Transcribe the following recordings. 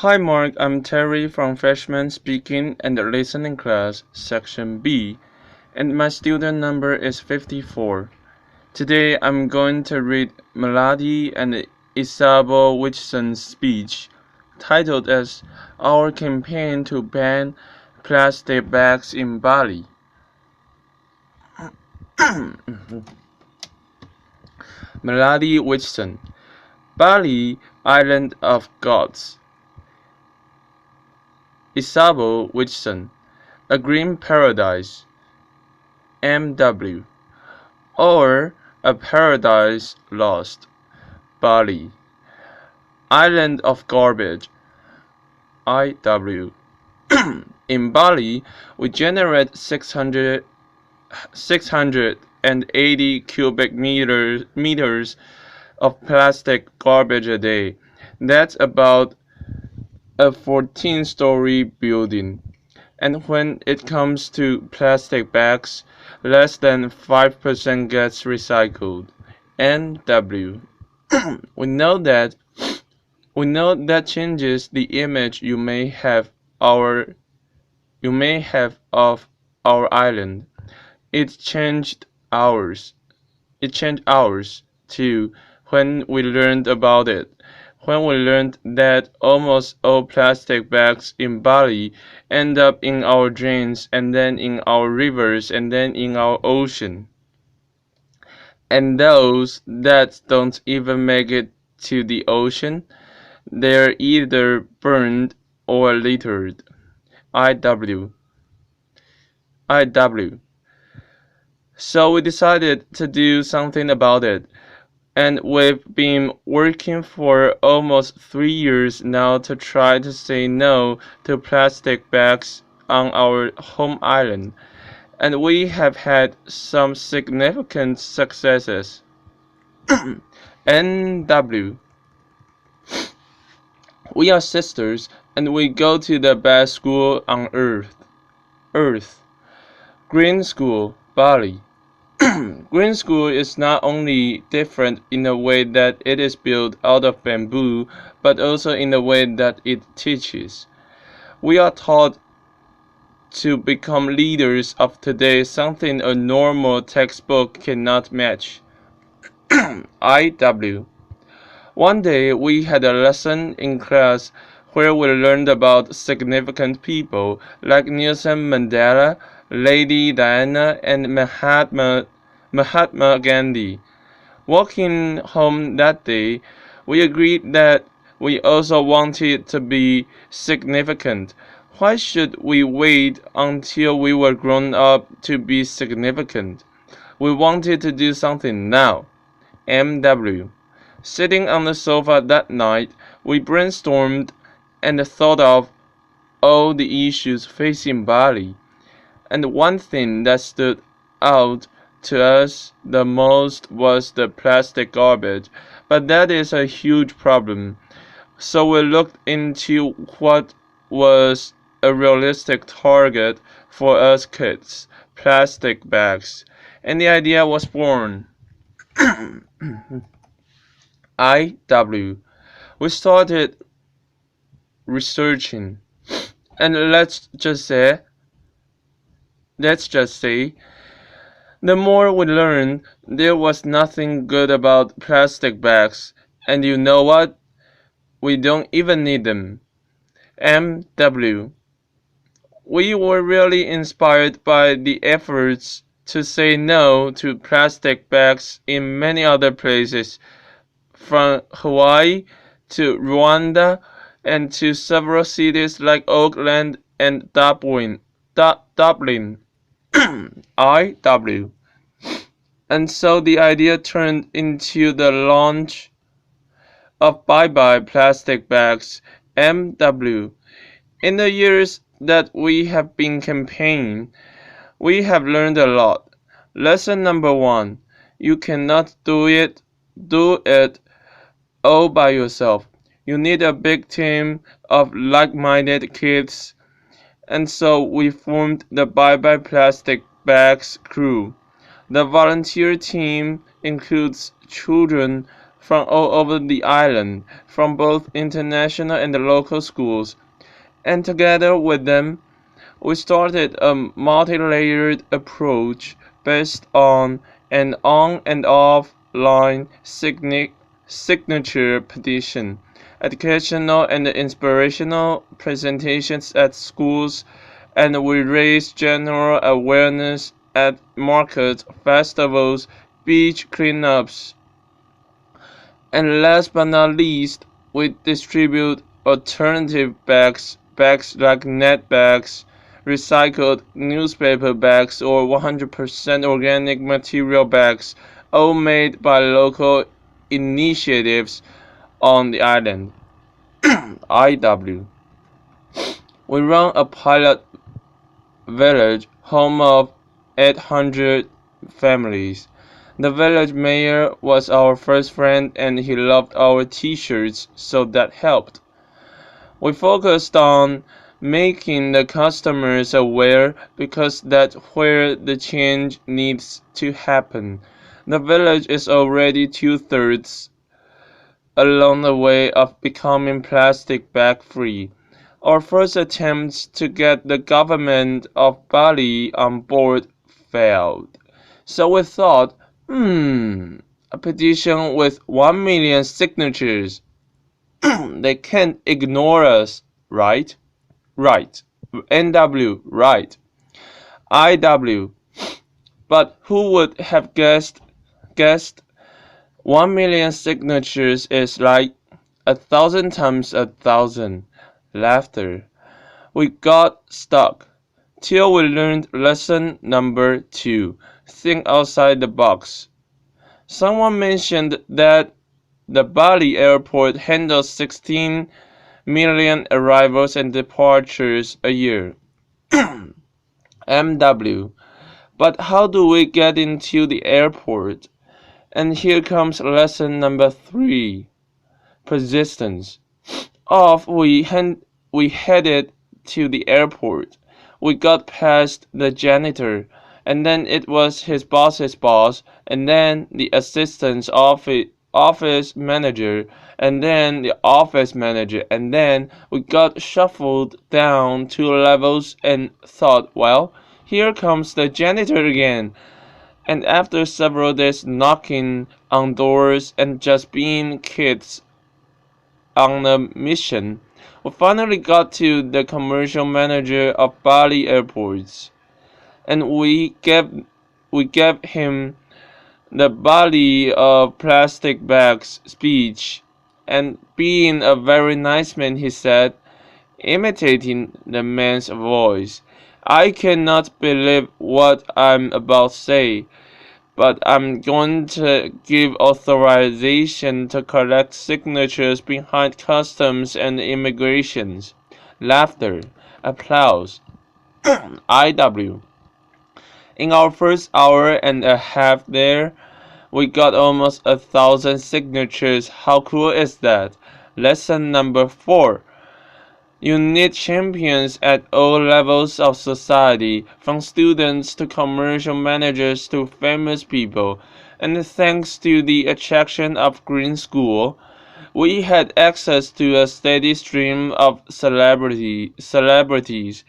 Hi Mark, I'm Terry from Freshman Speaking and Listening Class, Section B, and my student number is 54. Today I'm going to read Melati and Isabel Wilson's speech, titled as Our Campaign to Ban Plastic Bags in Bali. Melati Wilson, Bali, Island of Gods. Isabel Wilson, A Green Paradise, M.W., or A Paradise Lost, Bali, Island of Garbage, I.W. In Bali, we generate 680 cubic meters of plastic garbage a day. That's about a 14-story building. And when it comes to plastic bags, less than 5% gets recycled. N.W. We know that changes the image you may have of our island. It changed ours. It changed ours too when we learned about it. When we learned that almost all plastic bags in Bali end up in our drains and then in our rivers and then in our ocean. And those that don't even make it to the ocean, they're either burned or littered. I.W. So we decided to do something about it. And we've been working for almost 3 years now to try to say no to plastic bags on our home island. And we have had some significant successes. N.W. We are sisters and we go to the best school on earth. Green School, Bali. Green School is not only different in the way that it is built out of bamboo, but also in the way that it teaches. We are taught to become leaders of today, something a normal textbook cannot match. I.W. One day we had a lesson in class where we learned about significant people like Nelson Mandela, Lady Diana, and Mahatma Gandhi. Walking home that day, we agreed that we also wanted to be significant. Why should we wait until we were grown up to be significant? We wanted to do something now. M.W. Sitting on the sofa that night, we brainstormed and thought of all the issues facing Bali. And one thing that stood out to us the most was the plastic garbage, but that is a huge problem. So we looked into what was a realistic target for us kids, plastic bags, and the idea was born. I.W. We started researching, and let's just say, the more we learned, there was nothing good about plastic bags, and you know what? We don't even need them. M.W. We were really inspired by the efforts to say no to plastic bags in many other places, from Hawaii to Rwanda and to several cities like Auckland and Dublin. I.W. And so the idea turned into the launch of Bye Bye Plastic Bags, M.W. In the years that we have been campaigning, we have learned a lot. Lesson number 1, you cannot do it all by yourself. You need a big team of like-minded kids. And so we formed the Bye Bye Plastic Bags crew. The volunteer team includes children from all over the island, from both international and local schools. And together with them, we started a multi-layered approach based on an on and off-line signature petition, educational and inspirational presentations at schools, and we raised general awareness at markets, festivals, beach cleanups, and last but not least, we distribute alternative bags like net bags, recycled newspaper bags, or 100% organic material bags, all made by local initiatives on the island. IW. We run a pilot village, home of 800 families. The village mayor was our first friend and he loved our t-shirts, so that helped. We focused on making the customers aware because that's where the change needs to happen. The village is already two-thirds along the way of becoming plastic bag free. Our first attempts to get the government of Bali on board failed. So we thought, a petition with 1 million signatures. They can't ignore us, right? Right. NW, right. IW. But who would have guessed 1 million signatures is like 1,000 times 1,000. Laughter. We got stuck till we learned lesson number 2. Think outside the box. Someone mentioned that the Bali airport handles 16 million arrivals and departures a year. MW. But how do we get into the airport? And here comes lesson number 3. Persistence. Off we headed to the airport. We got past the janitor, and then it was his boss's boss, and then the assistant's office manager, and then the office manager, and then we got shuffled down 2 levels and thought, well, here comes the janitor again. And after several days knocking on doors and just being kids on a mission, we finally got to the commercial manager of Bali airports, and we gave him the Bali of plastic bags speech, and being a very nice man, he said, imitating the man's voice, I cannot believe what I'm about to say, but I'm going to give authorization to collect signatures behind customs and immigrations. Laughter. Applause. IW. In our first hour and a half there, we got almost 1,000 signatures. How cool is that? Lesson number 4. You need champions at all levels of society, from students to commercial managers to famous people. And thanks to the attraction of Green School, we had access to a steady stream of celebrities.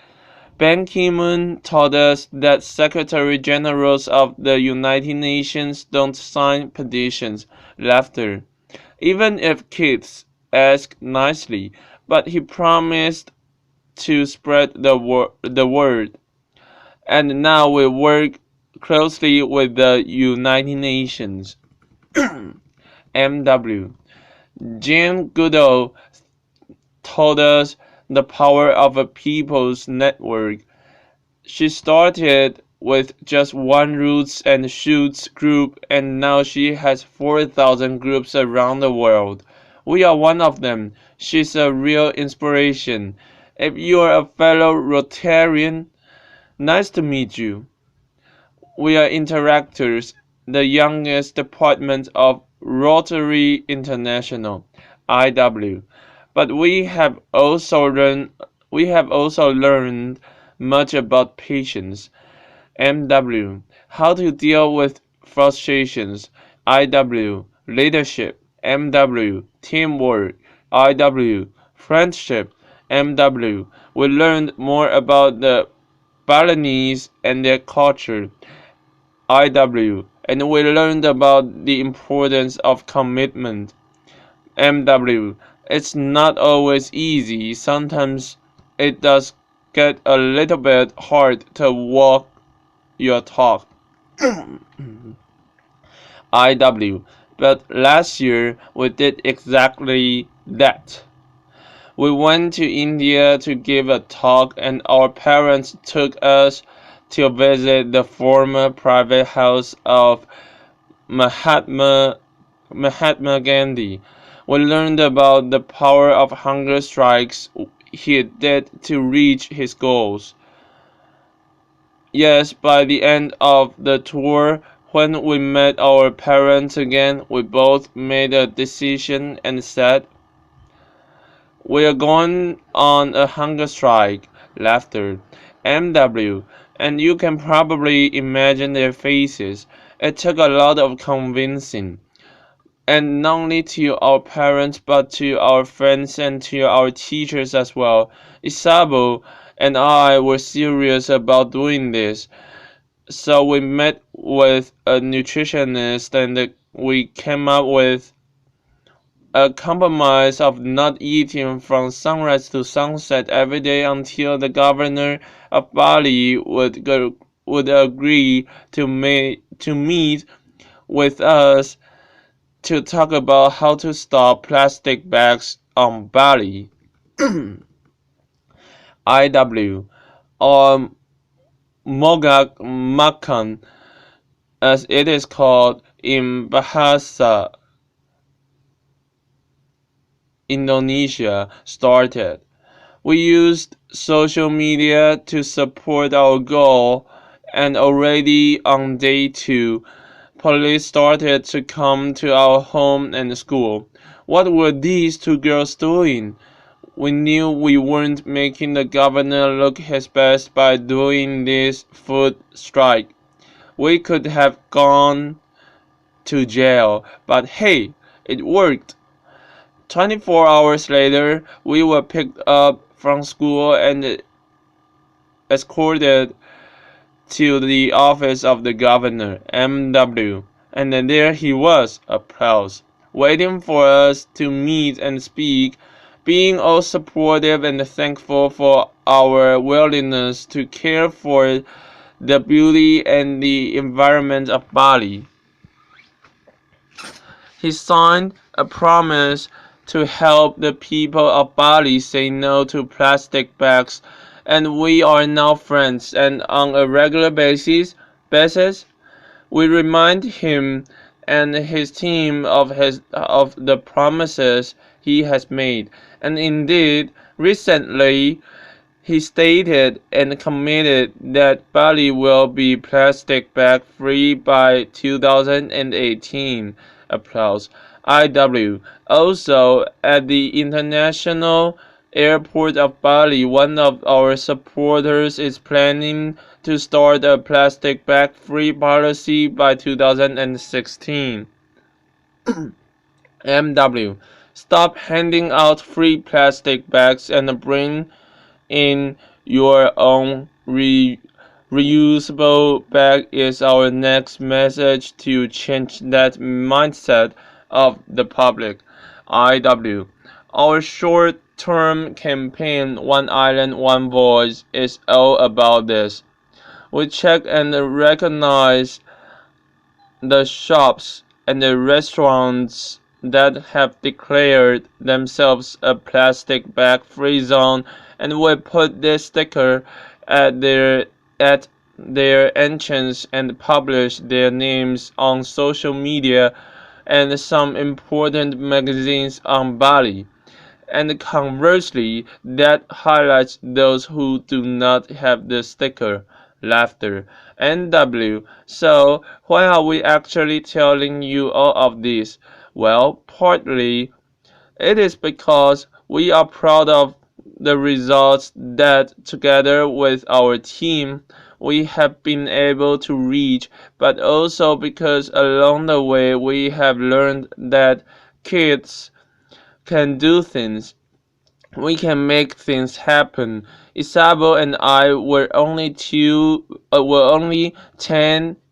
Ban Ki-moon taught us that Secretary Generals of the United Nations don't sign petitions. Laughter. Even if kids ask nicely, but he promised to spread the word. And now we work closely with the United Nations. MW. Jane Goodall told us the power of a people's network. She started with just one Roots and Shoots group, and now she has 4,000 groups around the world. We are one of them. She's a real inspiration. If you are a fellow Rotarian, nice to meet you. We are Interactors, the youngest department of Rotary International, IW. But we have also learned much about patience, MW, how to deal with frustrations, IW, leadership, MW, teamwork, IW, friendship, MW. We learned more about the Balinese and their culture, IW, and we learned about the importance of commitment, MW. It's not always easy. Sometimes it does get a little bit hard to walk your talk, IW. But last year we did exactly that. We went to India to give a talk, and our parents took us to visit the former private house of Mahatma Gandhi. We learned about the power of hunger strikes he did to reach his goals. Yes, by the end of the tour, when we met our parents again, we both made a decision and said, "We are going on a hunger strike." Laughter. MW. And you can probably imagine their faces. It took a lot of convincing. And not only to our parents, but to our friends and to our teachers as well. Isabel and I were serious about doing this. So we met with a nutritionist and we came up with a compromise of not eating from sunrise to sunset every day until the governor of Bali would agree to meet with us to talk about how to stop plastic bags on Bali. IW, or Mogak Makan, as it is called in Bahasa Indonesia, started. We used social media to support our goal, and already on day 2, police started to come to our home and school. What were these two girls doing? We knew we weren't making the governor look his best by doing this food strike. We could have gone to jail, but hey, it worked. 24 hours later, we were picked up from school and escorted to the office of the governor, MW, and there he was, applause, waiting for us to meet and speak, being all supportive and thankful for our willingness to care for the beauty and the environment of Bali. He signed a promise to help the people of Bali say no to plastic bags, and we are now friends, and on a regular basis we remind him and his team of the promises he has made. And indeed, recently he stated and committed that Bali will be plastic bag free by 2018. Applause. IW. Also, at the International Airport of Bali, one of our supporters is planning to start a plastic bag free policy by 2016. MW. Stop handing out free plastic bags and bring in your own reusable bag is our next message to change that mindset of the public. IW. Our short-term campaign, One Island, One Voice, is all about this. We check and recognize the shops and the restaurants that have declared themselves a plastic bag free zone, and we put this sticker at their entrance and publish their names on social media and some important magazines on Bali. And conversely, that highlights those who do not have the sticker. Laughter. NW. So, why are we actually telling you all of this? Well, partly it is because we are proud of the results that, together with our team, we have been able to reach, but also because along the way we have learned that kids can do things. We can make things happen. Isabel and I were only 10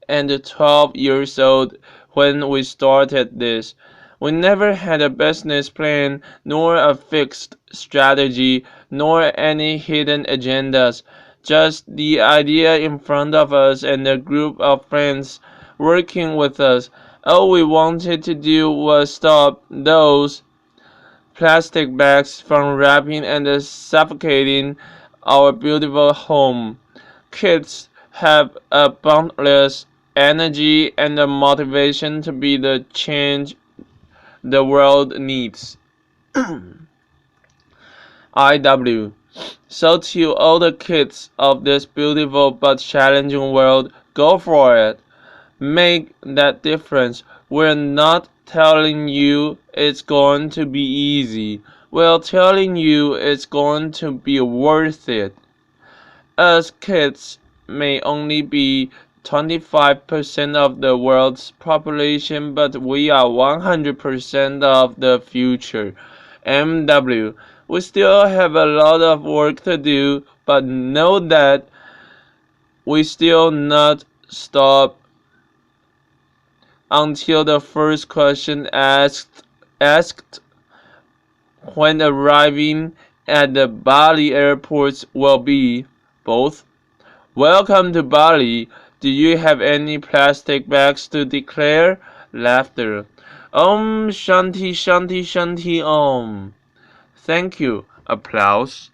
and 12 years old when we started this. We never had a business plan, nor a fixed strategy, nor any hidden agendas. Just the idea in front of us and a group of friends working with us. All we wanted to do was stop those plastic bags from wrapping and suffocating our beautiful home. Kids have a boundless energy and a motivation to be the change the world needs. IW. So to all the kids of this beautiful but challenging world, go for it. Make that difference. We're not telling you it's going to be easy. We're telling you it's going to be worth it. Us kids may only be 25% of the world's population, but we are 100% of the future. MW. We still have a lot of work to do, but know that we still not stop until the first question asked when arriving at the Bali airport will be both. Welcome to Bali. Do you have any plastic bags to declare? Laughter. Om Shanti Shanti Shanti Om. Thank you. Applause.